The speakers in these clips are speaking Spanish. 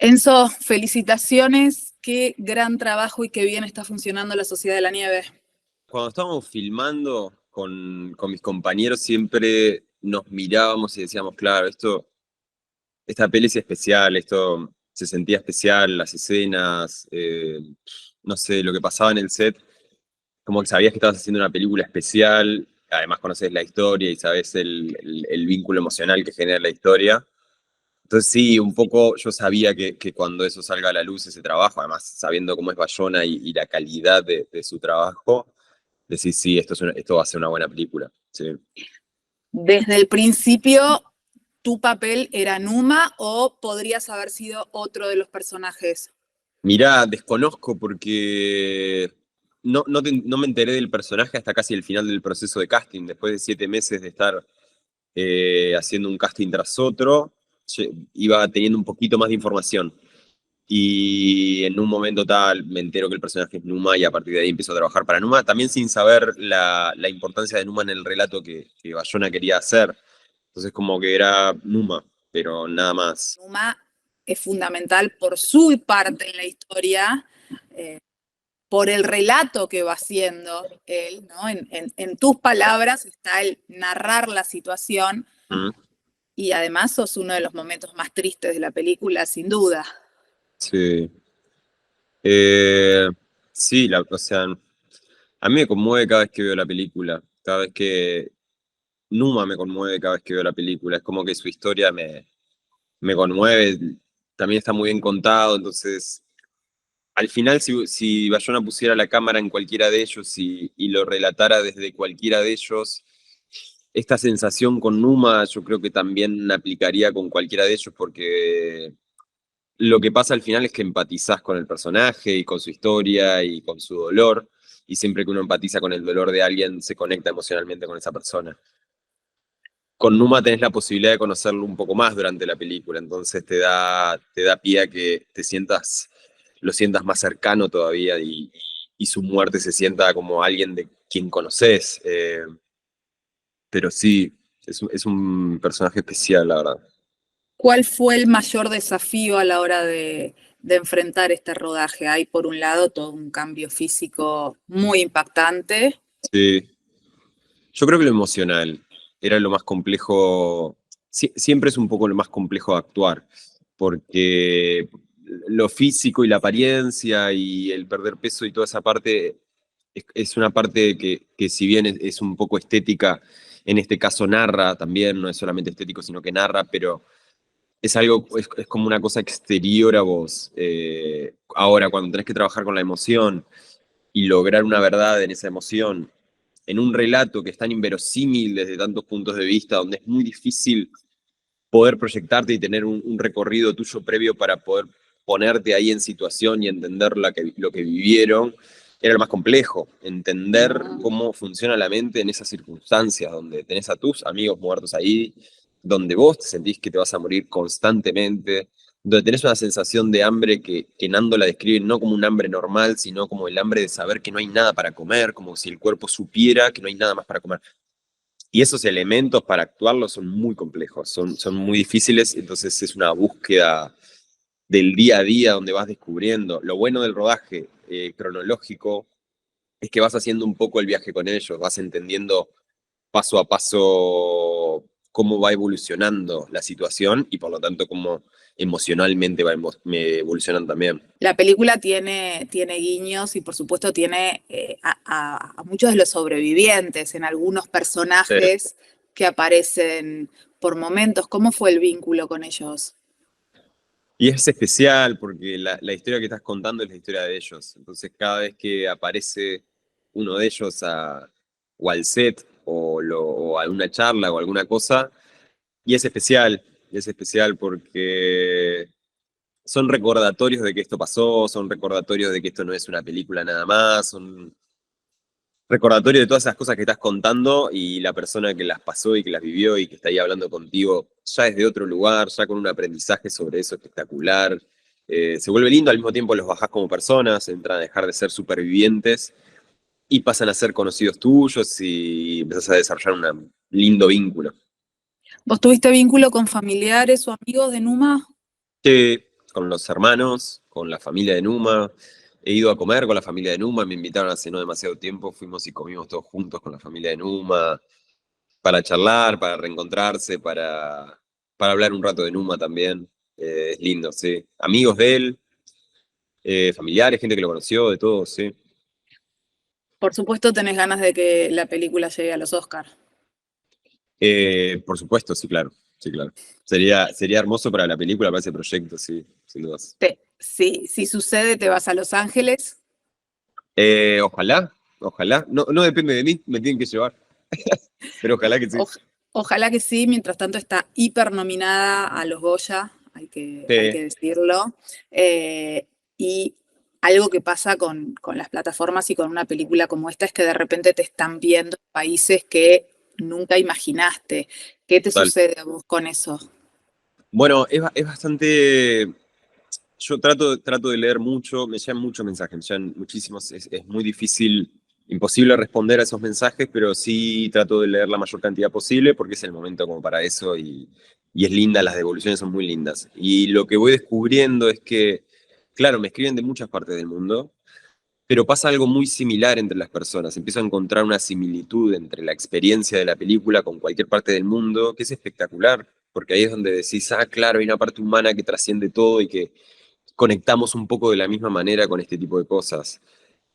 Enzo, felicitaciones, qué gran trabajo y qué bien está funcionando La Sociedad de la Nieve. Cuando estábamos filmando con mis compañeros siempre nos mirábamos y decíamos, claro, esta peli es especial, esto se sentía especial, las escenas, no sé, lo que pasaba en el set, como que sabías que estabas haciendo una película especial, además conoces la historia y sabes el vínculo emocional que genera la historia. Entonces sí, un poco yo sabía que cuando eso salga a la luz, ese trabajo, además sabiendo cómo es Bayona y la calidad de su trabajo, decís, sí, esto va a ser una buena película. Sí. Desde el principio, ¿tu papel era Numa o podrías haber sido otro de los personajes? Mirá, desconozco porque no me enteré del personaje hasta casi el final del proceso de casting. Después de 7 meses de estar haciendo un casting tras otro, iba teniendo un poquito más de información. Y en un momento tal me entero que el personaje es Numa y a partir de ahí empiezo a trabajar para Numa, también sin saber la importancia de Numa en el relato que Bayona quería hacer. Entonces como que era Numa, pero nada más. Numa es fundamental por su parte en la historia, eh, por el relato que va haciendo él, ¿no? En tus palabras está el narrar la situación Mm, y además sos uno de los momentos más tristes de la película, sin duda. sí. Eh, sí, o sea, a mí me conmueve cada vez que veo la película, cada vez que Numa me conmueve cada vez que veo la película, es como que su historia me conmueve, también está muy bien contado, entonces al final si Bayona pusiera la cámara en cualquiera de ellos y lo relatara desde cualquiera de ellos, esta sensación con Numa yo creo que también aplicaría con cualquiera de ellos porque lo que pasa al final es que empatizás con el personaje y con su historia y con su dolor, y siempre que uno empatiza con el dolor de alguien, se conecta emocionalmente con esa persona. Con Numa tenés la posibilidad de conocerlo un poco más durante la película, entonces te da pie a que lo sientas más cercano todavía y su muerte se sienta como alguien de quien conoces. Pero sí, es un personaje especial, la verdad. ¿Cuál fue el mayor desafío a la hora de enfrentar este rodaje? Hay, por un lado, todo un cambio físico muy impactante. Sí. Yo creo que lo emocional era lo más complejo, siempre es un poco lo más complejo de actuar, porque lo físico y la apariencia y el perder peso y toda esa parte es una parte que si bien es un poco estética, en este caso narra también, no es solamente estético, sino que narra, pero es algo, es como una cosa exterior a vos. Ahora, cuando tenés que trabajar con la emoción y lograr una verdad en esa emoción, en un relato que es tan inverosímil desde tantos puntos de vista, donde es muy difícil poder proyectarte y tener un recorrido tuyo previo para poder ponerte ahí en situación y entender lo que vivieron, era lo más complejo, entender cómo funciona la mente en esas circunstancias, donde tenés a tus amigos muertos ahí, donde vos te sentís que te vas a morir constantemente, donde tenés una sensación de hambre que Nando la describe no como un hambre normal, sino como el hambre de saber que no hay nada para comer, como si el cuerpo supiera que no hay nada más para comer. Y esos elementos para actuarlos son muy complejos, son muy difíciles, entonces es una búsqueda del día a día donde vas descubriendo. Lo bueno del rodaje cronológico es que vas haciendo un poco el viaje con ellos, vas entendiendo paso a paso cómo va evolucionando la situación y por lo tanto cómo emocionalmente me evolucionan también. La película tiene guiños y por supuesto tiene a muchos de los sobrevivientes, en algunos Sí. personajes que aparecen por momentos. ¿Cómo fue el vínculo con ellos? Y es especial porque la historia que estás contando es la historia de ellos. Entonces, cada vez que aparece uno de ellos o al set o a alguna charla o alguna cosa, y es especial porque son recordatorios de que esto pasó, son recordatorios de que esto no es una película nada más, son recordatorios de todas esas cosas que estás contando y la persona que las pasó y que las vivió y que está ahí hablando contigo ya es de otro lugar, ya con un aprendizaje sobre eso espectacular. Se vuelve lindo, al mismo tiempo los bajás como personas, entran a dejar de ser supervivientes y pasan a ser conocidos tuyos y empezás a desarrollar un lindo vínculo. ¿Vos tuviste vínculo con familiares o amigos de Numa? con los hermanos, con la familia de Numa. He ido a comer con la familia de Numa, me invitaron hace no demasiado tiempo, fuimos y comimos todos juntos con la familia de Numa, para charlar, para reencontrarse, para hablar un rato de Numa también. Es lindo, sí. Amigos de él, familiares, gente que lo conoció, de todo, sí. Por supuesto tenés ganas de que la película llegue a los Oscars. Por supuesto, sí, claro. Sí, claro. Sería hermoso para la película, para ese proyecto, sí, sin dudas. Si sucede, te vas a Los Ángeles. Ojalá, ojalá. No, no depende de mí, me tienen que llevar. Pero ojalá que sí. Ojalá que sí, mientras tanto está hiper nominada a los Goya, hay que decirlo. Y algo que pasa con las plataformas y con una película como esta es que de repente te están viendo países que nunca imaginaste. ¿Qué te Total. sucede a vos con eso? Bueno, es bastante. Yo trato de leer mucho, me llegan muchos mensajes, me llegan muchísimos. Es muy difícil, imposible responder a esos mensajes, pero sí trato de leer la mayor cantidad posible porque es el momento como para eso y es linda, las devoluciones son muy lindas. Y lo que voy descubriendo es que, claro, me escriben de muchas partes del mundo, pero pasa algo muy similar entre las personas. Empiezo a encontrar una similitud entre la experiencia de la película con cualquier parte del mundo, que es espectacular, porque ahí es donde decís, ah, claro, hay una parte humana que trasciende todo y que conectamos un poco de la misma manera con este tipo de cosas.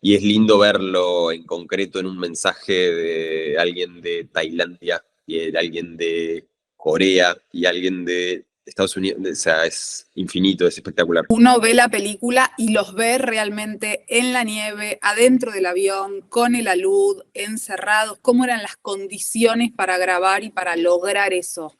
Y es lindo verlo en concreto en un mensaje de alguien de Tailandia y de alguien de Corea y alguien de Estados Unidos. O sea, es infinito, es espectacular. Uno ve la película y los ve realmente en la nieve, adentro del avión, con el alud, encerrados. ¿Cómo eran las condiciones para grabar y para lograr eso?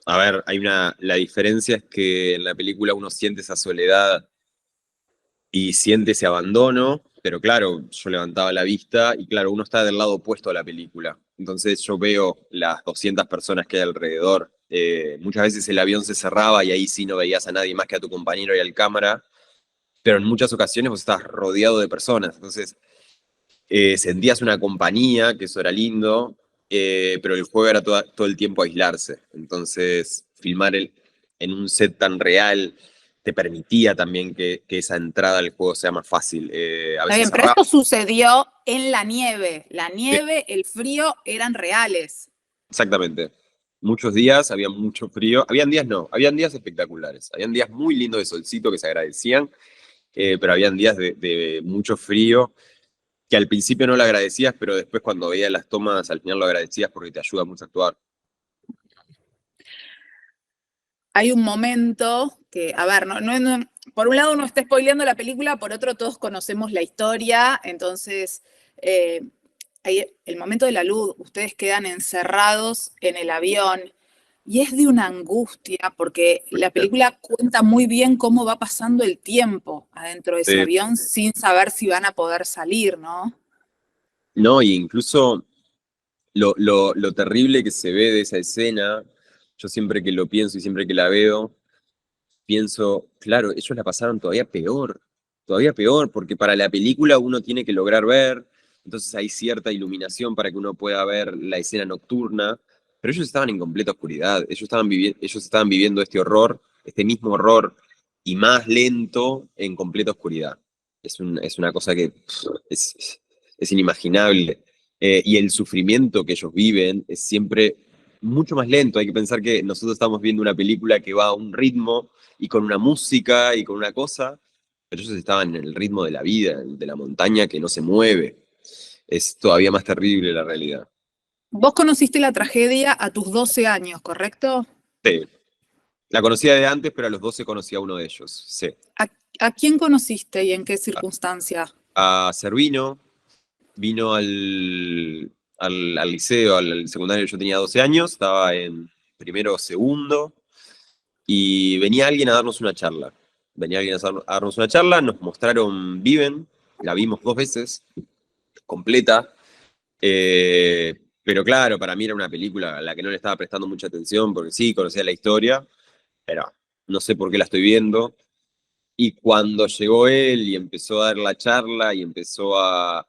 A ver, la diferencia es que en la película uno siente esa soledad y siente ese abandono, pero claro, yo levantaba la vista y claro, uno está del lado opuesto a la película. Entonces yo veo las 200 personas que hay alrededor. Muchas veces el avión se cerraba y ahí sí no veías a nadie más que a tu compañero y al cámara, pero en muchas ocasiones vos estás rodeado de personas. Entonces sentías una compañía, que eso era lindo, pero el juego era todo el tiempo aislarse. Entonces filmar en un set tan real te permitía también que esa entrada al juego sea más fácil. A Está veces bien, pero cerraba. esto sucedió en la nieve. La nieve, el frío eran reales. Exactamente. Muchos días había mucho frío. Habían días no, habían días espectaculares. Habían días muy lindos de solcito que se agradecían, pero habían días de mucho frío que al principio no lo agradecías, pero después cuando veías las tomas al final lo agradecías porque te ayuda mucho a actuar. Hay un momento que, a ver, por un lado uno está spoileando la película, por otro todos conocemos la historia, entonces hay el momento de la luz, ustedes quedan encerrados en el avión y es de una angustia porque la película cuenta muy bien cómo va pasando el tiempo adentro de ese Sí. avión sin saber si van a poder salir, ¿no? No, y incluso lo terrible que se ve de esa escena, yo siempre que lo pienso y siempre que la veo, pienso, claro, ellos la pasaron todavía peor, porque para la película uno tiene que lograr ver, entonces hay cierta iluminación para que uno pueda ver la escena nocturna, pero ellos estaban en completa oscuridad, ellos estaban viviendo este horror, este mismo horror, y más lento en completa oscuridad. Es una cosa que es inimaginable. Y el sufrimiento que ellos viven es siempre mucho más lento. Hay que pensar que nosotros estamos viendo una película que va a un ritmo y con una música y con una cosa, pero ellos estaban en el ritmo de la vida, de la montaña que no se mueve. Es todavía más terrible la realidad. Vos conociste la tragedia a tus 12 años, ¿correcto? Sí. La conocía de antes, pero a los 12 conocía a uno de ellos. Sí. ¿A, a quién conociste y en qué circunstancia? A Servino, vino al liceo, al secundario, yo tenía 12 años, estaba en primero o segundo, y venía alguien a darnos una charla. Venía alguien a darnos una charla, nos mostraron Viven, la vimos 2 veces, completa, pero claro, para mí era una película a la que no le estaba prestando mucha atención, porque sí, conocía la historia, pero no sé por qué la estoy viendo. Y cuando llegó él y empezó a dar la charla y empezó a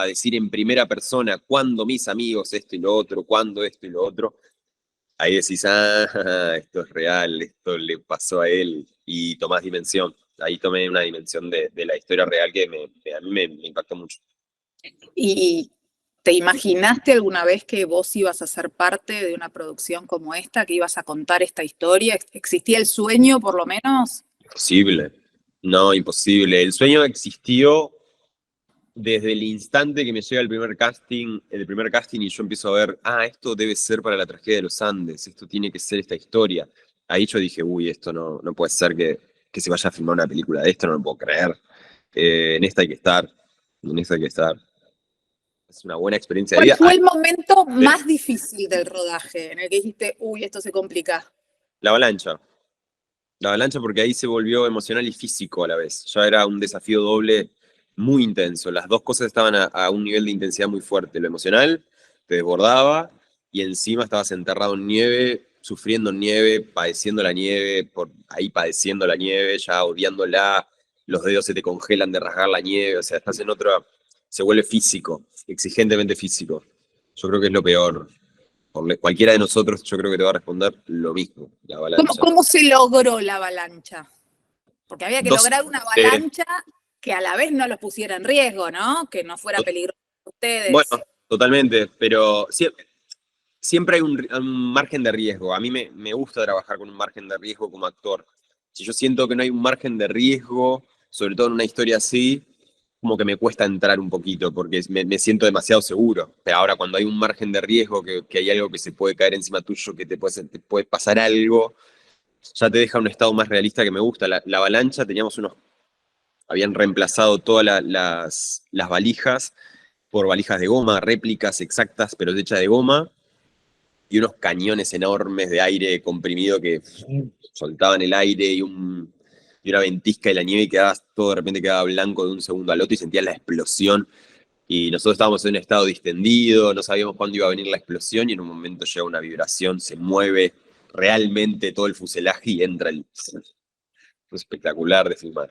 decir en primera persona, cuándo mis amigos esto y lo otro, cuándo esto y lo otro, ahí decís, ah, esto es real, esto le pasó a él, y tomás dimensión. Ahí tomé una dimensión de la historia real que a mí me impactó mucho. ¿Y te imaginaste alguna vez que vos ibas a ser parte de una producción como esta, que ibas a contar esta historia? ¿Existía el sueño, por lo menos? Imposible. No, imposible. El sueño existió desde el instante que me llega el primer casting y yo empiezo a ver, esto debe ser para la tragedia de los Andes, esto tiene que ser esta historia. Ahí yo dije, uy, esto no puede ser que se vaya a filmar una película de esto, no lo puedo creer. En esta hay que estar, en esta hay que estar. Es una buena experiencia de ¿Cuál vida. fue el momento más difícil del rodaje en el que dijiste, uy, esto se complica? La avalancha. La avalancha porque ahí se volvió emocional y físico a la vez. Ya era un desafío doble muy intenso. Las dos cosas estaban a un nivel de intensidad muy fuerte. Lo emocional te desbordaba y encima estabas enterrado en nieve, sufriendo en nieve, padeciendo la nieve, por ahí padeciendo la nieve, ya odiándola, los dedos se te congelan de rasgar la nieve, o sea, estás en otra, se vuelve físico, exigentemente físico. Yo creo que es lo peor. Cualquiera de nosotros, yo creo que te va a responder lo mismo, la avalancha. ¿Cómo se logró la avalancha? Porque había que Dos, lograr una avalancha que a la vez no los pusiera en riesgo, ¿no? Que no fuera peligroso para bueno, ustedes. totalmente, pero siempre hay un margen de riesgo. A mí me gusta trabajar con un margen de riesgo como actor. Si yo siento que no hay un margen de riesgo, sobre todo en una historia así, como que me cuesta entrar un poquito, porque me siento demasiado seguro. Pero ahora cuando hay un margen de riesgo, que hay algo que se puede caer encima tuyo, que te puede pasar algo, ya te deja un estado más realista que me gusta. La avalancha, habían reemplazado todas las valijas por valijas de goma, réplicas exactas, pero hechas de goma, y unos cañones enormes de aire comprimido que soltaban el aire y una ventisca de la nieve y todo de repente quedaba blanco de un segundo al otro y sentías la explosión. Y nosotros estábamos en un estado distendido, no sabíamos cuándo iba a venir la explosión y en un momento llega una vibración, se mueve realmente todo el fuselaje y entra el... Fue espectacular de filmar.